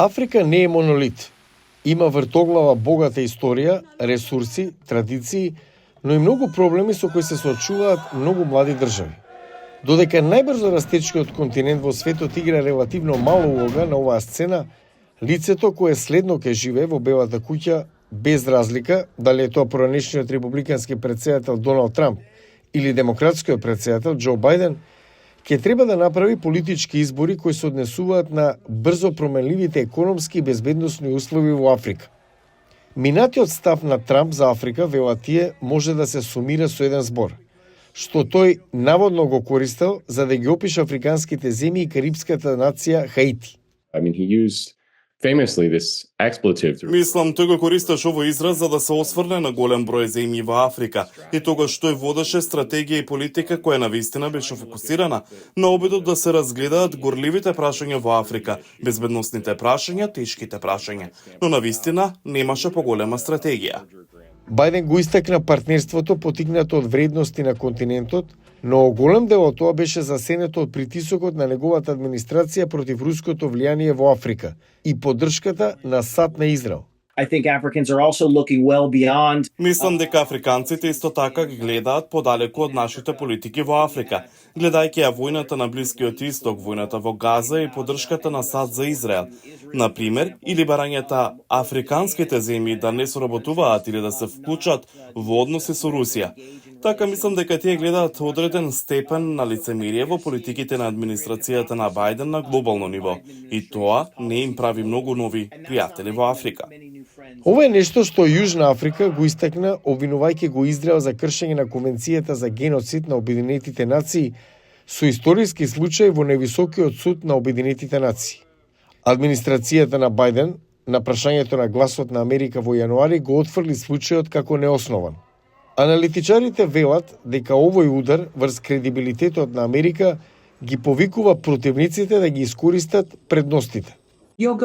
Африка не е монолит. Има вртоглава богата историја, ресурси, традиции, но и многу проблеми со кои се соочуваат многу млади држави. Додека најбрзо растечкиот континент во светот игра релативно мала улога на оваа сцена, лицето кое следно ке живее во Белата куќа, без разлика дали е тоа поранешниот републикански претседател Доналд Трамп или демократскиот претседател Џо Бајден, ќе треба да направи политички избори кои се однесуваат на брзо променливите економски и безбедносни услови во Африка. Минатиот став на Трамп за Африка, велат тие, може да се сумира со еден збор, што тој наводно го користел за да ги опише африканските земји и карибската нација Хаити. Мислам, тој го користеше овој израз за да се осврне на голем број земји во Африка и тогаш тој водеше стратегија и политика која навистина беше фокусирана на обидот да се разгледаат горливите прашања во Африка, безбедносните прашања, тешките прашања, но навистина немаше поголема стратегија. Бајден го истакна партнерството потикнато од вредности на континентот, но голем дел од тоа беше засенето од притисокот на неговата администрација против руското влијание во Африка и поддршката на САД на Израел. Мислам дека африканците исто така ги гледаат подалеку од нашите политики во Африка, гледајќи ја војната на Блискиот Исток, војната во Газа и поддршката на САД за Израел. Например, или барањата африканските земји да не соработуваат или да се вклучат во односи со Русија. Така мислам дека тие гледаат одреден степен на лицемерие во политиките на администрацијата на Бајден на глобално ниво. И тоа не им прави многу нови пријатели во Африка. Ова е нешто што Јужна Африка го истакна, обвинувајќи го Израел за кршење на Конвенцијата за геноцид на Обединетите нации со историски случај во невисокиот суд на Обединетите нации. Администрацијата на Бајден на прашањето на гласот на Америка во јануари го отфрли случајот како неоснован. Аналитичарите велат дека овој удар врз кредибилитетот на Америка ги повикува противниците да ги искористат предностите. Ќе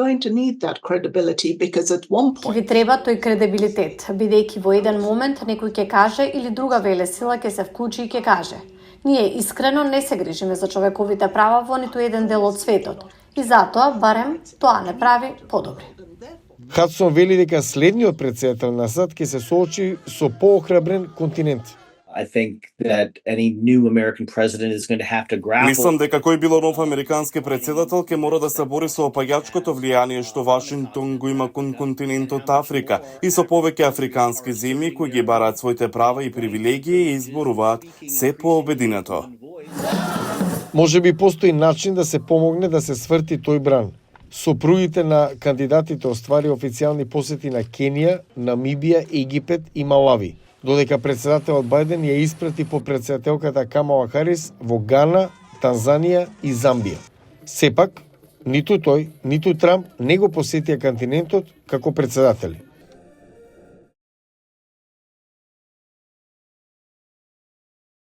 ви треба тој кредибилитет, бидејќи во еден момент некој ќе каже или друга велесила ќе се вклучи и ќе каже: ние искрено не се грижиме за човековите права во ниту еден дел од светот и затоа барем тоа не прави подобри. Хадсон вели дека следниот претседател на САД ќе се соочи со поохрабрен континент. Мислам дека кој било нов американски претседател ќе мора да се бори со опаѓачкото влијание што Вашингтон го има кон континентот Африка и со повеќе африкански земји кои ги бараат своите права и привилегии и изборуваат се пообединето. Може би постои начин да се помогне да се сврти тој бран. Сопругите на кандидатите оствари официјални посети на Кенија, Намибија, Египет и Малави, додека претседателот Бајден ја испрати по претседателката Камала Харис во Гана, Танзанија и Замбија. Сепак, ниту тој, ниту Трамп не го посетија континентот како претседатели.